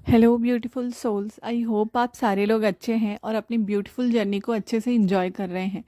Hello beautiful souls, I hope आप सारे लोग अच्छे हैं और अपनी ब्यूटीफुल जर्नी को अच्छे से इंजॉय कर रहे हैं।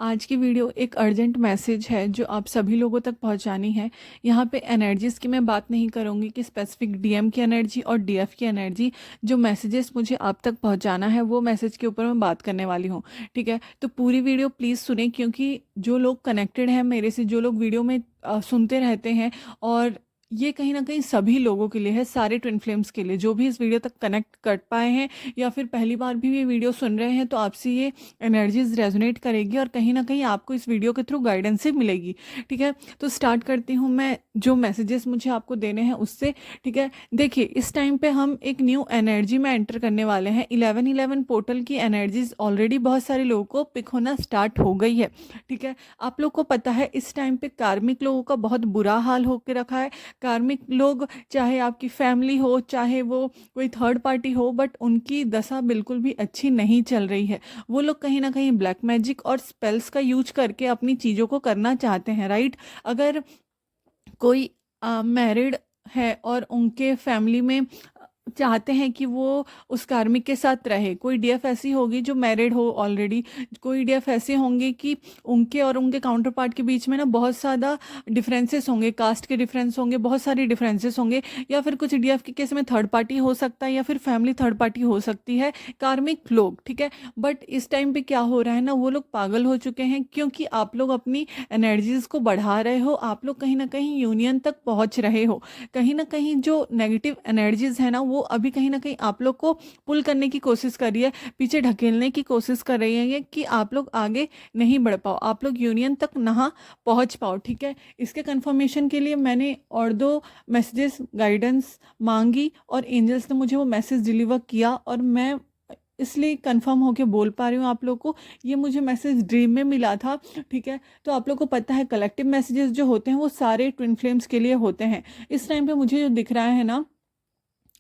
आज की वीडियो एक अर्जेंट मैसेज है जो आप सभी लोगों तक पहुंचानी है। यहाँ पे एनर्जीज़ की मैं बात नहीं करूँगी कि स्पेसिफिक डीएम की एनर्जी और डीएफ की एनर्जी। जो मैसेजेस मुझे आप तक पहुंचाना है वो मैसेज के ऊपर मैं बात करने वाली हूँ। ठीक है, तो पूरी वीडियो प्लीज़ सुने, क्योंकि जो लोग कनेक्टेड हैं मेरे से, जो लोग वीडियो में सुनते रहते हैं, और ये कहीं ना कहीं सभी लोगों के लिए है, सारे ट्विन फ्लेम्स के लिए जो भी इस वीडियो तक कनेक्ट कर पाए हैं या फिर पहली बार भी ये वीडियो सुन रहे हैं, तो आपसे ये एनर्जीज रेजोनेट करेगी और कहीं ना कहीं आपको इस वीडियो के थ्रू गाइडेंस से मिलेगी। ठीक है, तो स्टार्ट करती हूँ मैं जो मैसेजेस मुझे आपको देने हैं उससे। ठीक है, देखिए इस टाइम पे हम एक न्यू एनर्जी में एंटर करने वाले हैं। 1111 पोर्टल की एनर्जीज ऑलरेडी बहुत सारे लोगों को पिक होना स्टार्ट हो गई है। ठीक है, आप लोग को पता है इस टाइम पे कार्मिक लोगों का बहुत बुरा हाल होकर रखा है। कार्मिक लोग, चाहे आपकी फैमिली हो, चाहे वो कोई थर्ड पार्टी हो, बट उनकी दशा बिल्कुल भी अच्छी नहीं चल रही है। वो लोग कहीं ना कहीं ब्लैक मैजिक और स्पेल्स का यूज करके अपनी चीज़ों को करना चाहते हैं, राइट। अगर कोई मैरिड है और उनके फैमिली में चाहते हैं कि वो उस कार्मिक के साथ रहे, कोई डीएफ ऐसी होगी जो मैरिड हो ऑलरेडी, कोई डीएफ ऐसे होंगे कि उनके और उनके काउंटर पार्ट के बीच में ना बहुत ज़्यादा डिफरेंसेस होंगे, कास्ट के डिफरेंस होंगे, बहुत सारे डिफरेंसेस होंगे, या फिर कुछ डीएफ के केस में थर्ड पार्टी हो सकता है या फिर फैमिली थर्ड पार्टी हो सकती है, कार्मिक लोग। ठीक है, बट इस टाइम पे क्या हो रहा है ना, वो लोग पागल हो चुके हैं क्योंकि आप लोग अपनी एनर्जीज को बढ़ा रहे हो, आप लोग कहीं ना कहीं यूनियन तक पहुंच रहे हो। कहीं ना कहीं जो नेगेटिव एनर्जीज है ना, वो अभी कहीं ना कहीं आप लोग को पुल करने की कोशिश कर रही है, पीछे ढकेलने की कोशिश कर रही है कि आप लोग आगे नहीं बढ़ पाओ, आप लोग यूनियन तक ना पहुंच पाओ। ठीक है, इसके कंफर्मेशन के लिए मैंने और दो मैसेजेस गाइडेंस मांगी और एंजल्स ने मुझे वो मैसेज डिलीवर किया, और मैं इसलिए कंफर्म होके बोल पा रही हूँ आप लोग को। ये मुझे मैसेज ड्रीम में मिला था। ठीक है, तो आप लोग को पता है कलेक्टिव मैसेजेस जो होते हैं वो सारे ट्विन फ्लेम्स के लिए होते हैं। इस टाइम पे मुझे जो दिख रहा है ना,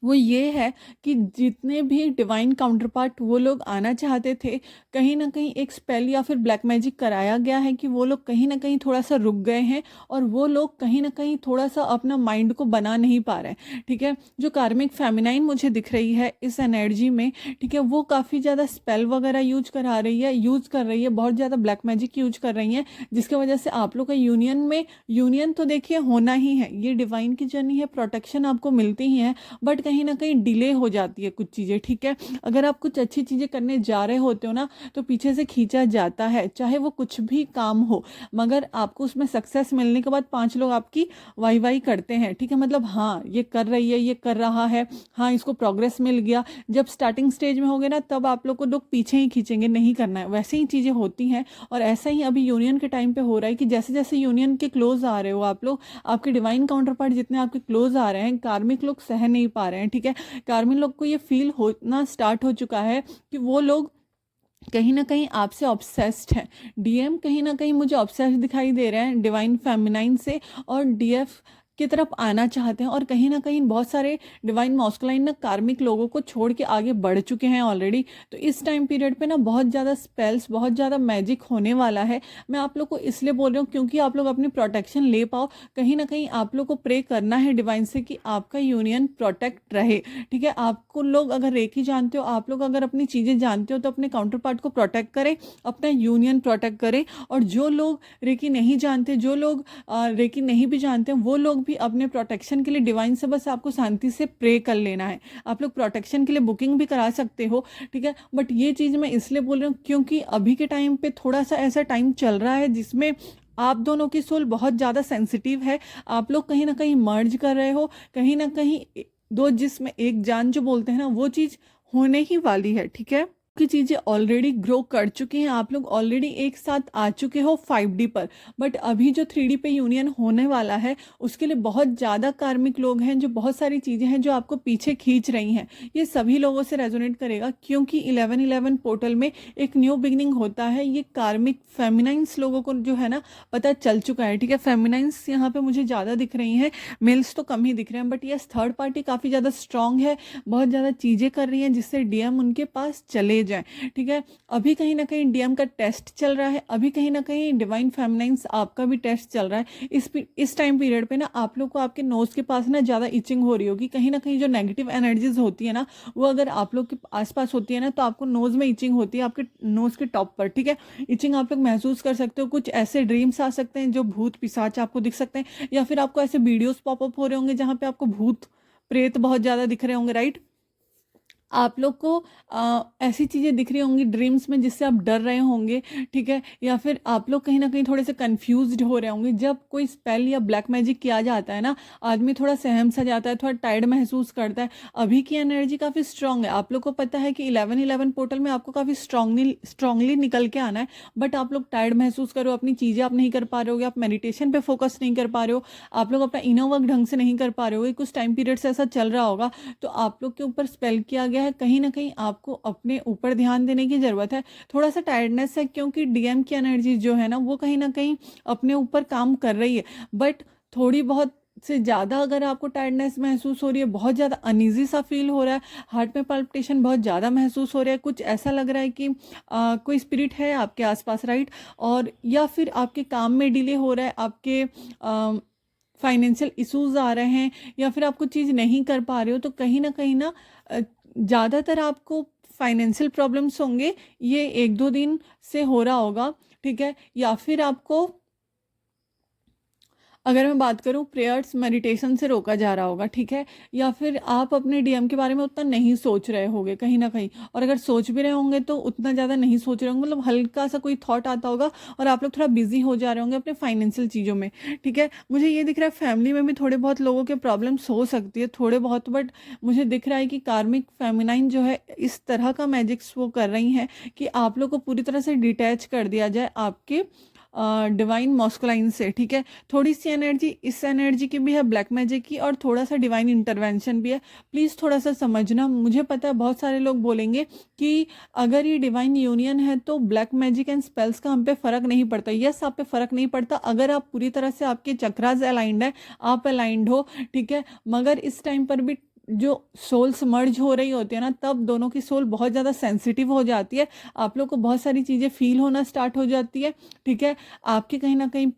वो ये है कि जितने भी डिवाइन काउंटर पार्ट वो लोग आना चाहते थे, कहीं ना कहीं एक स्पेल या फिर ब्लैक मैजिक कराया गया है कि वो लोग कहीं ना कहीं थोड़ा सा रुक गए हैं, और वो लोग कहीं ना कहीं थोड़ा सा अपना माइंड को बना नहीं पा रहे हैं। ठीक है, जो कार्मिक फेमिनाइन मुझे दिख रही है इस एनर्जी में, ठीक है, वो काफ़ी ज़्यादा स्पेल वगैरह यूज करा रही है, यूज कर रही है, बहुत ज़्यादा ब्लैक मैजिक यूज कर रही है, जिसकी वजह से आप लोग का यूनियन तो देखिए होना ही है। ये डिवाइन की जर्नी है, प्रोटेक्शन आपको मिलती ही है, बट कहीं ना कहीं डिले हो जाती है कुछ चीज़ें। ठीक है, अगर आप कुछ अच्छी चीज़ें करने जा रहे होते हो ना, तो पीछे से खींचा जाता है, चाहे वो कुछ भी काम हो, मगर आपको उसमें सक्सेस मिलने के बाद पांच लोग आपकी वाई वाई करते हैं। ठीक है, मतलब हाँ ये कर रही है, ये कर रहा है, हाँ इसको प्रोग्रेस मिल गया। जब स्टार्टिंग स्टेज में होगे ना, तब आप लोग को लोग पीछे ही खींचेंगे, नहीं करना है, वैसे ही चीज़ें होती हैं। और ऐसा ही अभी यूनियन के टाइम पे हो रहा है कि जैसे जैसे यूनियन के क्लोज आ रहे हो आप लोग, आपके डिवाइन काउंटर पार्ट जितने आपके क्लोज आ रहे हैं, कार्मिक लोग सह नहीं पा रहे हैं। ठीक है, कार्मिक लोग को ये फील होना स्टार्ट हो चुका है कि वो लोग कहीं ना कहीं आपसे ऑब्सेस्ड है। डीएम कहीं ना कहीं मुझे ऑब्सेस्ड दिखाई दे रहे हैं डिवाइन फेमिनाइन से, और डीएफ की तरफ आना चाहते हैं, और कहीं ना कहीं बहुत सारे डिवाइन मॉस्कुलाइन ना कार्मिक लोगों को छोड़ के आगे बढ़ चुके हैं ऑलरेडी। तो इस टाइम पीरियड पे ना बहुत ज़्यादा स्पेल्स, बहुत ज़्यादा मैजिक होने वाला है। मैं आप लोग को इसलिए बोल रही हूँ क्योंकि आप लोग अपनी प्रोटेक्शन ले पाओ। कहीं ना कहीं आप लोग को प्रे करना है डिवाइन से कि आपका यूनियन प्रोटेक्ट रहे। ठीक है, आपको लोग अगर रेकी जानते हो, आप लोग अगर अपनी चीज़ें जानते हो, तो अपने काउंटर पार्ट को प्रोटेक्ट करें, अपना यूनियन प्रोटेक्ट करें। और जो लोग रेकी नहीं जानते, जो लोग रेकी नहीं भी जानते हैं, वो लोग भी अपने प्रोटेक्शन के लिए डिवाइन से बस आपको शांति से प्रे कर लेना है। आप लोग प्रोटेक्शन के लिए बुकिंग भी करा सकते हो। ठीक है, बट ये चीज़ मैं इसलिए बोल रही हूँ क्योंकि अभी के टाइम पे थोड़ा सा ऐसा टाइम चल रहा है जिसमें आप दोनों की सोल बहुत ज़्यादा सेंसिटिव है। आप लोग कहीं ना कहीं मर्ज कर रहे हो, कहीं ना कहीं दो जिस्म एक जान जो बोलते हैं ना, वो चीज़ होने ही वाली है। ठीक है, की चीज़ें ऑलरेडी ग्रो कर चुकी हैं, आप लोग ऑलरेडी एक साथ आ चुके हो 5D पर, बट अभी जो 3D पे यूनियन होने वाला है उसके लिए बहुत ज़्यादा कार्मिक लोग हैं, जो बहुत सारी चीज़ें हैं जो आपको पीछे खींच रही हैं। ये सभी लोगों से रेजोनेट करेगा क्योंकि 1111 पोर्टल में एक न्यू बिगनिंग होता है। ये कार्मिक फेमिनाइंस लोगों को जो है ना पता चल चुका है। ठीक है, फेमिनाइंस यहाँ पे मुझे ज़्यादा दिख रही हैं, मेल्स तो कम ही दिख रहे हैं, बट यस थर्ड पार्टी काफ़ी ज़्यादा स्ट्रांग है, बहुत ज़्यादा चीज़ें कर रही हैं जिससे डीएम उनके पास चले ले जाएं, ठीक है। अभी कहीं ना कहीं डीएम का टेस्ट चल रहा है, अभी कहीं ना कहीं डिवाइन फेमिनाइंस आपका भी टेस्ट चल रहा है। इस टाइम पीरियड पे ना आप लोग को आपके नोज़ के पास ना ज़्यादा इचिंग हो रही होगी। कहीं ना कहीं जो नेगेटिव एनर्जीज होती है ना, वो अगर आप लोग के आसपास होती है ना, तो आपको नोज़ में इचिंग होती है, आपके नोज़ के टॉप पर, ठीक है। इचिंग आप लोग महसूस कर सकते हो। कुछ ऐसे ड्रीम्स आ सकते हैं जो भूत पिशाच आपको दिख सकते हैं, या फिर आपको ऐसे वीडियोस पॉपअप हो रहे होंगे जहाँ पे आपको भूत प्रेत बहुत ज़्यादा दिख रहे होंगे, राइट। आप लोग को ऐसी चीज़ें दिख रही होंगी ड्रीम्स में जिससे आप डर रहे होंगे, ठीक है। या फिर आप लोग कहीं ना कहीं थोड़े से कंफ्यूज्ड हो रहे होंगे। जब कोई स्पेल या ब्लैक मैजिक किया जाता है ना, आदमी थोड़ा सहम सा जाता है, थोड़ा टायर्ड महसूस करता है। अभी की एनर्जी काफ़ी स्ट्रांग है। आप लोग को पता है कि 11-11 पोर्टल में आपको काफ़ी स्ट्रांगली निकल के आना है, बट आप लोग टायर्ड महसूस करो, अपनी चीज़ें आप नहीं कर पा रहे होगे, आप मेडिटेशन पे फोकस नहीं कर पा रहे हो, आप लोग अपना इनर वर्क ढंग से नहीं कर पा रहे होगे। कुछ टाइम पीरियड से ऐसा चल रहा होगा, तो आप लोग के ऊपर स्पेल किया गया है। कहीं ना कहीं आपको अपने ऊपर ध्यान देने की ज़रूरत है। थोड़ा सा टायर्डनेस है, क्योंकि डीएम की एनर्जी जो है ना, वो कहीं ना कहीं अपने ऊपर काम कर रही है, बट थोड़ी बहुत से ज़्यादा अगर आपको टायर्डनेस महसूस हो रही है, बहुत ज़्यादा अनईजी सा फील हो रहा है, हार्ट में पल्पिटेशन बहुत ज़्यादा महसूस हो रहा है, कुछ ऐसा लग रहा है कि कोई स्पिरिट है आपके आसपास, राइट। और या फिर आपके काम में डिले हो रहा है, आपके फाइनेंशियल इश्यूज आ रहे हैं, या फिर आप कुछ चीज़ नहीं कर पा रहे हो, तो कहीं ना ज़्यादातर आपको फाइनेंशियल प्रॉब्लम्स होंगे। ये 1-2 दिन से हो रहा होगा, ठीक है। या फिर आपको, अगर मैं बात करूं, प्रेयर्स मेडिटेशन से रोका जा रहा होगा, ठीक है। या फिर आप अपने डीएम के बारे में उतना नहीं सोच रहे होंगे कहीं ना कहीं, और अगर सोच भी रहे होंगे तो उतना ज़्यादा नहीं सोच रहे होंगे, मतलब हल्का सा कोई थॉट आता होगा, और आप लोग थोड़ा बिजी हो जा रहे होंगे अपने फाइनेंशियल चीज़ों में, ठीक है। मुझे ये दिख रहा है फैमिली में भी थोड़े बहुत लोगों के प्रॉब्लम्स हो सकती है, थोड़े बहुत, बट मुझे दिख रहा है कि कार्मिक फेमिनाइन जो है इस तरह का मैजिक्स वो कर रही हैं कि आप लोग को पूरी तरह से डिटैच कर दिया जाए आपके डिवाइन मॉस्कुलाइन से, ठीक है। थोड़ी सी एनर्जी इस एनर्जी की भी है, ब्लैक मैजिक की, और थोड़ा सा डिवाइन इंटरवेंशन भी है। प्लीज़ थोड़ा सा समझना। मुझे पता है बहुत सारे लोग बोलेंगे कि अगर ये डिवाइन यूनियन है तो ब्लैक मैजिक एंड स्पेल्स का हम पे फ़र्क नहीं पड़ता। यस, आप पे फ़र्क नहीं पड़ता अगर आप पूरी तरह से, आपके चक्रास अलाइंड है, आप अलाइंड हो, ठीक है। मगर इस टाइम पर भी जो सोल्स मर्ज हो रही होती है ना, तब दोनों की सोल बहुत ज़्यादा सेंसिटिव हो जाती है। आप लोग को बहुत सारी चीज़ें फील होना स्टार्ट हो जाती है, ठीक है। आपके कहीं ना कहीं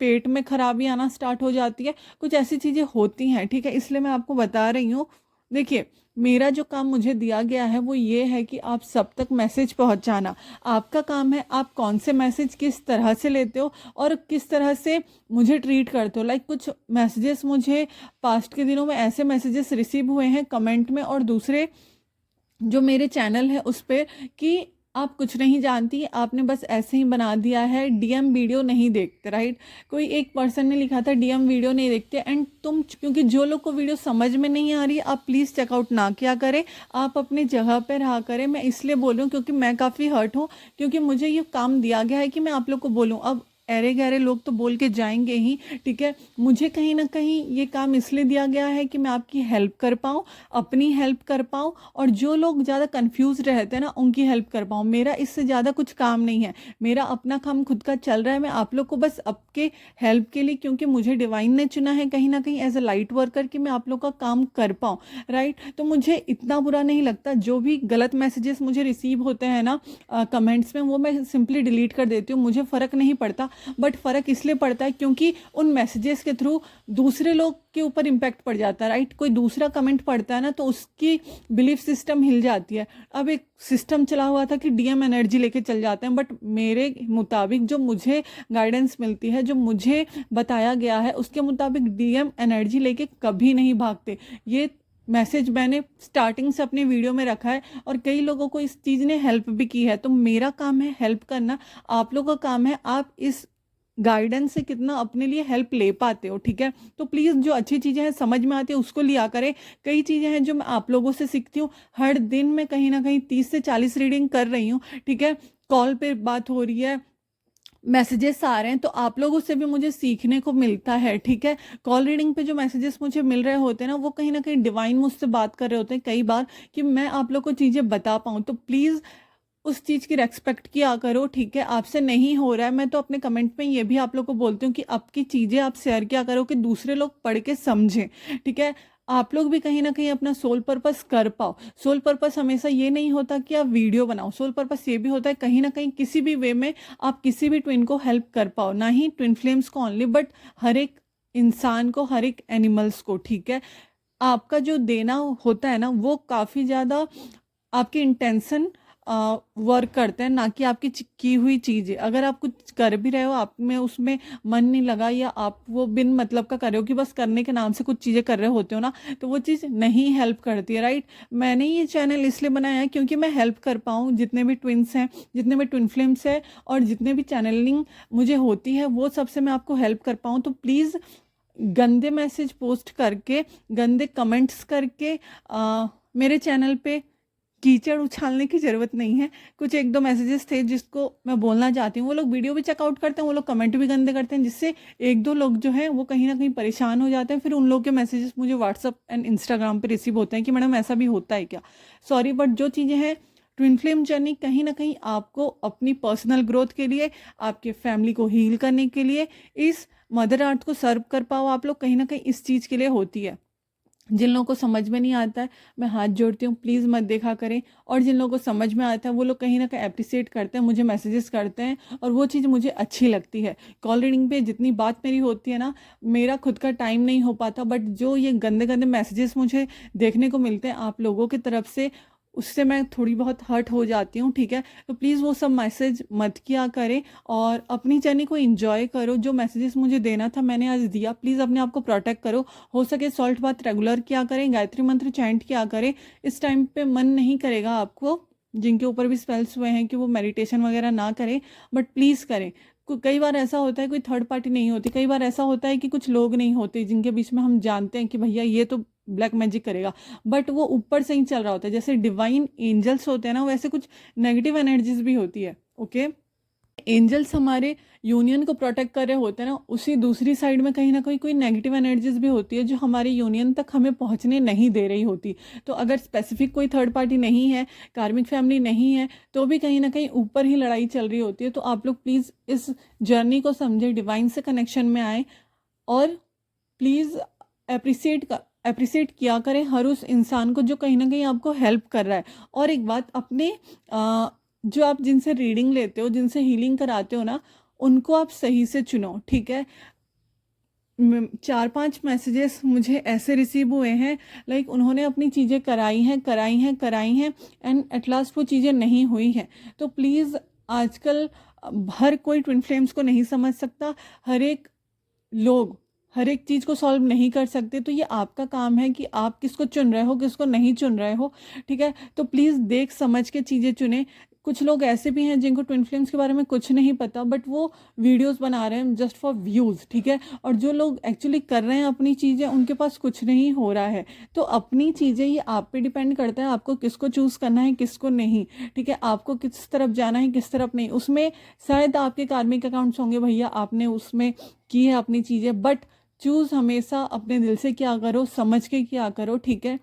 पेट में खराबी आना स्टार्ट हो जाती है, कुछ ऐसी चीज़ें होती हैं, ठीक है। इसलिए मैं आपको बता रही हूँ। देखिए, मेरा जो काम मुझे दिया गया है वो ये है कि आप सब तक मैसेज पहुंचाना आपका काम है। आप कौन से मैसेज किस तरह से लेते हो और किस तरह से मुझे ट्रीट करते हो। लाइक कुछ मैसेजेस मुझे पास्ट के दिनों में ऐसे मैसेजेस रिसीव हुए हैं कमेंट में, और दूसरे जो मेरे चैनल है उस पर, कि आप कुछ नहीं जानती, आपने बस ऐसे ही बना दिया है, डीएम वीडियो नहीं देखते, राइट। कोई एक पर्सन ने लिखा था डीएम वीडियो नहीं देखते, एंड तुम, क्योंकि जो लोग को वीडियो समझ में नहीं आ रही, आप प्लीज़ चेकआउट ना किया करें, आप अपनी जगह पर रहा करें। मैं इसलिए बोल रही हूँ क्योंकि मैं काफ़ी हर्ट हूँ, क्योंकि मुझे ये काम दिया गया है कि मैं आप लोग को बोलूँ। अब अरे गहरे लोग तो बोल के जाएंगे ही, ठीक है। मुझे कहीं ना कहीं ये काम इसलिए दिया गया है कि मैं आपकी हेल्प कर पाऊँ, अपनी हेल्प कर पाऊँ, और जो लोग ज़्यादा कंफ्यूज रहते हैं ना उनकी हेल्प कर पाऊँ। मेरा इससे ज़्यादा कुछ काम नहीं है, मेरा अपना काम खुद का चल रहा है। मैं आप लोग को बस आपके हेल्प के लिए, क्योंकि मुझे डिवाइन ने चुना है कहीं ना कहीं एज अ लाइट वर्कर, कि मैं आप लोग का काम कर पाऊँ, राइट। तो मुझे इतना बुरा नहीं लगता। जो भी गलत मैसेजेस मुझे रिसीव होते हैं ना कमेंट्स में, वो मैं सिंपली डिलीट कर देती हूँ, मुझे फ़र्क नहीं पड़ता। बट फ़र्क इसलिए पड़ता है क्योंकि उन मैसेजेस के थ्रू दूसरे लोग के ऊपर इम्पैक्ट पड़ जाता है, राइट। कोई दूसरा कमेंट पढ़ता है ना, तो उसकी बिलीफ सिस्टम हिल जाती है। अब एक सिस्टम चला हुआ था कि डीएम एनर्जी लेके चल जाते हैं, बट मेरे मुताबिक जो मुझे गाइडेंस मिलती है, जो मुझे बताया गया है, उसके मुताबिक डीएम एनर्जी लेके कभी नहीं भागते। ये मैसेज मैंने स्टार्टिंग से अपने वीडियो में रखा है, और कई लोगों को इस चीज़ ने हेल्प भी की है। तो मेरा काम है हेल्प करना, आप लोगों का काम है आप इस गाइडेंस से कितना अपने लिए हेल्प ले पाते हो, ठीक है। तो प्लीज़ जो अच्छी चीज़ें हैं समझ में आती है उसको लिया करें। कई चीज़ें हैं जो मैं आप लोगों से सीखती हूँ। हर दिन मैं कहीं ना कहीं 30 से 40 रीडिंग कर रही हूँ, ठीक है। कॉल पे बात हो रही है, मैसेजेस आ रहे हैं, तो आप लोगों से भी मुझे सीखने को मिलता है, ठीक है। कॉल रीडिंग पे जो मैसेजेस मुझे मिल रहे होते हैं ना, वो कहीं ना कहीं डिवाइन मुझसे बात कर रहे होते हैं कई बार, कि मैं आप लोग को चीज़ें बता पाऊँ। तो प्लीज़ उस चीज़ की रेस्पेक्ट किया करो, ठीक है। आपसे नहीं हो रहा है, मैं तो अपने कमेंट में ये भी आप लोग को बोलती हूँ कि आपकी चीज़ें आप शेयर किया करो कि दूसरे लोग पढ़ के समझें, ठीक है। आप लोग भी कहीं ना कहीं अपना सोल पर्पस कर पाओ। सोल पर्पस हमेशा ये नहीं होता कि आप वीडियो बनाओ, सोल पर्पस ये भी होता है कहीं ना कहीं किसी भी वे में आप किसी भी ट्विन को हेल्प कर पाओ, ना ही ट्विन फ्लेम्स को ओनली, बट हर एक इंसान को, हर एक एनिमल्स को, ठीक है। आपका जो देना होता है ना, वो काफ़ी ज़्यादा आपके इंटेंशन वर्क करते हैं, ना कि आपकी की हुई चीज़ें। अगर आप कुछ कर भी रहे हो, आप में उसमें मन नहीं लगा, या आप वो बिन मतलब का कर रहे हो कि बस करने के नाम से कुछ चीज़ें कर रहे होते हो ना, तो वो चीज़ नहीं हेल्प करती है, राइट। मैंने ये चैनल इसलिए बनाया है क्योंकि मैं हेल्प कर पाऊँ जितने भी ट्विन्स हैं, जितने भी ट्विन फ्लेम्स हैं, और जितने भी चैनलिंग मुझे होती है वो सबसे मैं आपको हेल्प कर पाऊँ। तो प्लीज़ गंदे मैसेज पोस्ट करके, गंदे कमेंट्स करके मेरे चैनल पे कीचड़ उछालने की ज़रूरत नहीं है। कुछ एक दो मैसेजेस थे जिसको मैं बोलना चाहती हूँ, वो लोग वीडियो भी चेकआउट करते हैं, वो लोग कमेंट भी गंदे करते हैं, जिससे एक दो लोग जो हैं वो कहीं ना कहीं परेशान हो जाते हैं। फिर उन लोग के मैसेजेस मुझे व्हाट्सअप एंड इंस्टाग्राम पे रिसीव होते हैं कि मैडम ऐसा भी होता है क्या। सॉरी, बट जो चीज़ें हैं, ट्विन फ्लेम जर्नी कहीं ना कहीं आपको अपनी पर्सनल ग्रोथ के लिए, आपके फैमिली को हील करने के लिए, इस मदर अर्थ को सर्व कर पाओ आप लोग, कहीं ना कहीं इस चीज़ के लिए होती है। जिन लोगों को समझ में नहीं आता है, मैं हाथ जोड़ती हूँ, प्लीज़ मत देखा करें। और जिन लोगों को समझ में आता है वो लोग कहीं ना कहीं अप्रिसिएट करते हैं, मुझे मैसेजेस करते हैं, और वो चीज़ मुझे अच्छी लगती है। कॉल रीडिंग पे जितनी बात मेरी होती है ना, मेरा खुद का टाइम नहीं हो पाता, बट जो ये गंदे गंदे मैसेजेस मुझे देखने को मिलते हैं आप लोगों की तरफ से, उससे मैं थोड़ी बहुत हर्ट हो जाती हूँ, ठीक है। तो प्लीज़ वो सब मैसेज मत किया करें, और अपनी जर्नी को एंजॉय करो। जो मैसेजेस मुझे देना था मैंने आज दिया, प्लीज़ अपने आप को प्रोटेक्ट करो। हो सके सॉल्ट बाथ रेगुलर किया करें, गायत्री मंत्र चैंट किया करें। इस टाइम पे मन नहीं करेगा आपको, जिनके ऊपर भी स्पेल्स हुए हैं, कि वो मेडिटेशन वगैरह ना करें, बट प्लीज़ करें। कई बार ऐसा होता है कोई थर्ड पार्टी नहीं होती, कई बार ऐसा होता है कि कुछ लोग नहीं होते जिनके बीच में हम जानते हैं कि भैया ये तो ब्लैक मैजिक करेगा, बट वो ऊपर से ही चल रहा होता है। जैसे डिवाइन एंजल्स होते हैं ना, वैसे कुछ नेगेटिव एनर्जीज भी होती है, ओके। एंजल्स हमारे यूनियन को प्रोटेक्ट कर रहे होते हैं ना, उसी दूसरी साइड में कहीं ना कहीं कोई नेगेटिव एनर्जीज भी होती है जो हमारे यूनियन तक हमें पहुंचने नहीं दे रही होती। तो अगर स्पेसिफिक कोई थर्ड पार्टी नहीं है, कार्मिक फैमिली नहीं है, तो भी कहीं ना कहीं ऊपर ही लड़ाई चल रही होती है। तो आप लोग प्लीज़ इस जर्नी को समझे, डिवाइन से कनेक्शन में आए, और प्लीज़ अप्रिसिएट किया करें हर उस इंसान को जो कहीं ना कहीं आपको हेल्प कर रहा है। और एक बात, अपने जो आप जिनसे रीडिंग लेते हो, जिनसे हीलिंग कराते हो ना, उनको आप सही से चुनो, ठीक है। 4-5 मैसेजेस मुझे ऐसे रिसीव हुए हैं, लाइक उन्होंने अपनी चीज़ें कराई हैं एंड एट लास्ट वो चीज़ें नहीं हुई हैं। तो प्लीज़, आजकल हर कोई ट्विन फ्लेम्स को नहीं समझ सकता, हर एक लोग हर एक चीज़ को सॉल्व नहीं कर सकते। तो ये आपका काम है कि आप किसको चुन रहे हो, किसको नहीं चुन रहे हो, ठीक है। तो प्लीज़ देख समझ के चीज़ें चुनें। कुछ लोग ऐसे भी हैं जिनको ट्विन फ्लेम्स के बारे में कुछ नहीं पता, बट वो वीडियोस बना रहे हैं जस्ट फॉर व्यूज़, ठीक है। और जो लोग एक्चुअली कर रहे हैं अपनी चीज़ें, उनके पास कुछ नहीं हो रहा है। तो अपनी चीज़ें ये आप पे डिपेंड करता है, आपको किसको चूज़ करना है, किसको नहीं, ठीक है। आपको किस तरफ जाना है, किस तरफ नहीं। उसमें शायद आपके कार्मिक अकाउंट्स होंगे भैया, आपने उसमें की है अपनी चीज़ें, बट चूज़ हमेशा अपने दिल से किया करो, समझ के किया करो, ठीक है।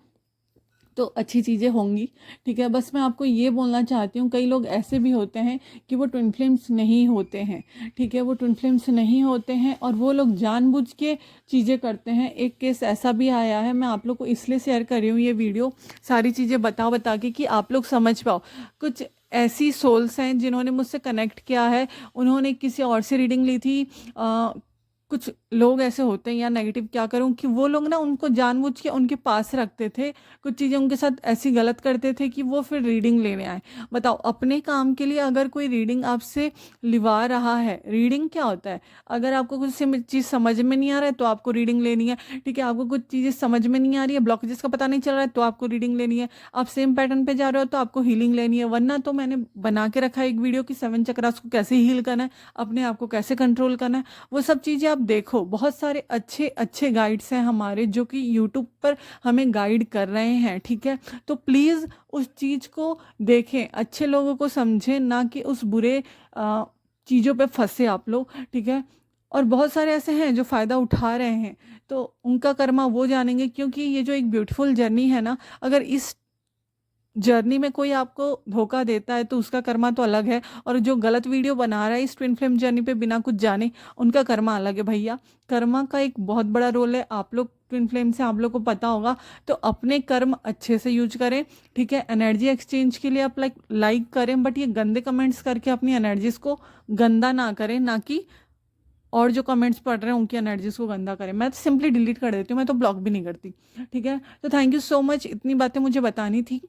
तो अच्छी चीज़ें होंगी, ठीक है। बस मैं आपको ये बोलना चाहती हूँ, कई लोग ऐसे भी होते हैं कि वो ट्विन फ्लेम्स नहीं होते हैं, ठीक है। वो ट्विन फ्लेम्स नहीं होते हैं और वो लोग जानबूझ के चीज़ें करते हैं। एक केस ऐसा भी आया है, मैं आप लोग को इसलिए शेयर कर रही हूँ ये वीडियो, सारी चीज़ें बता के कि आप लोग समझ पाओ। कुछ ऐसी सोल्स हैं जिन्होंने मुझसे कनेक्ट किया है, उन्होंने किसी और से रीडिंग ली थी। कुछ लोग ऐसे होते हैं, या नेगेटिव क्या करूं, कि वो लोग ना उनको जानबूझ के उनके पास रखते थे, कुछ चीज़ें उनके साथ ऐसी गलत करते थे कि वो फिर रीडिंग लेने आए। बताओ, अपने काम के लिए अगर कोई रीडिंग आपसे लिवा रहा है, रीडिंग क्या होता है, अगर आपको कुछ चीज़ समझ में नहीं आ रहा है तो आपको रीडिंग लेनी है, ठीक है। आपको कुछ चीज़ें समझ में नहीं आ रही है, ब्लॉकेजेस का पता नहीं चल रहा है, तो आपको रीडिंग लेनी है। आप सेम पैटर्न पे जा रहे हो तो आपको हीलिंग लेनी है। वरना तो मैंने बना के रखा है एक वीडियो कि 7 चक्रास को कैसे हील करना है, अपने आप को कैसे कंट्रोल करना है, वो सब चीज़ें आप देखो। बहुत सारे अच्छे अच्छे गाइड्स हैं हमारे जो कि यूट्यूब पर हमें गाइड कर रहे हैं, ठीक है। तो प्लीज़ उस चीज़ को देखें, अच्छे लोगों को समझें, ना कि उस बुरे चीज़ों पे फंसे आप लोग, ठीक है। और बहुत सारे ऐसे हैं जो फ़ायदा उठा रहे हैं, तो उनका कर्मा वो जानेंगे, क्योंकि ये जो एक ब्यूटीफुल जर्नी है ना, अगर इस जर्नी में कोई आपको धोखा देता है तो उसका कर्मा तो अलग है, और जो गलत वीडियो बना रहा है इस ट्विन फ्लेम जर्नी पे बिना कुछ जाने, उनका कर्मा अलग है भैया। कर्मा का एक बहुत बड़ा रोल है, आप लोग ट्विन फ्लेम से आप लोग को पता होगा। तो अपने कर्म अच्छे से यूज करें, ठीक है। एनर्जी एक्सचेंज के लिए आप लाइक करें, बट ये गंदे कमेंट्स करके अपनी एनर्जीज को गंदा ना करें, ना कि और जो कमेंट्स पढ़ रहे हैं उनकी एनर्जीज को गंदा करें। मैं तो सिंपली डिलीट कर देती हूँ, मैं तो ब्लॉक भी नहीं करती, ठीक है। तो थैंक यू सो मच, इतनी बातें मुझे बतानी थी।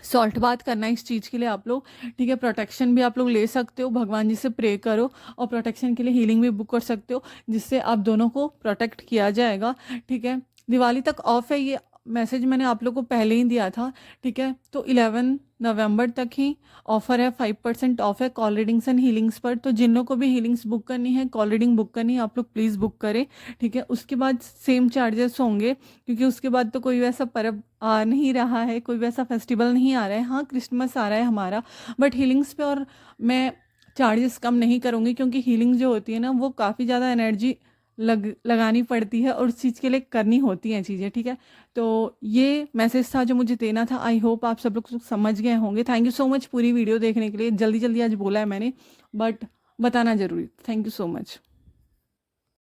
सॉल्ट बात करना है इस चीज़ के लिए आप लोग, ठीक है। प्रोटेक्शन भी आप लोग ले सकते हो, भगवान जी से प्रे करो, और प्रोटेक्शन के लिए हीलिंग भी बुक कर सकते हो, जिससे आप दोनों को प्रोटेक्ट किया जाएगा, ठीक है। दिवाली तक ऑफ है, ये मैसेज मैंने आप लोग को पहले ही दिया था, ठीक है। तो 11 नवंबर तक ही ऑफर है, 5% ऑफ है कॉल रीडिंग्स एंड हीलिंग्स पर। तो जिन लोगों को भी हीलिंग्स बुक करनी है, कॉल रीडिंग बुक करनी है, आप लोग प्लीज़ बुक करें, ठीक है। उसके बाद सेम चार्जेस होंगे, क्योंकि उसके बाद तो कोई वैसा पर्व आ नहीं रहा है, कोई वैसा फेस्टिवल नहीं आ रहा है। हाँ, क्रिसमस आ रहा है हमारा, बट हीलिंग्स पे और मैं चार्जेस कम नहीं करूँगी, क्योंकि हीलिंग जो होती है ना वो काफ़ी ज़्यादा एनर्जी लगानी पड़ती है, और उस चीज़ के लिए करनी होती हैं चीज़ें, ठीक है। तो ये मैसेज था जो मुझे देना था। आई होप आप सब लोग समझ गए होंगे। थैंक यू सो मच पूरी वीडियो देखने के लिए। जल्दी जल्दी आज बोला है मैंने, बट बताना ज़रूरी। Thank you so much.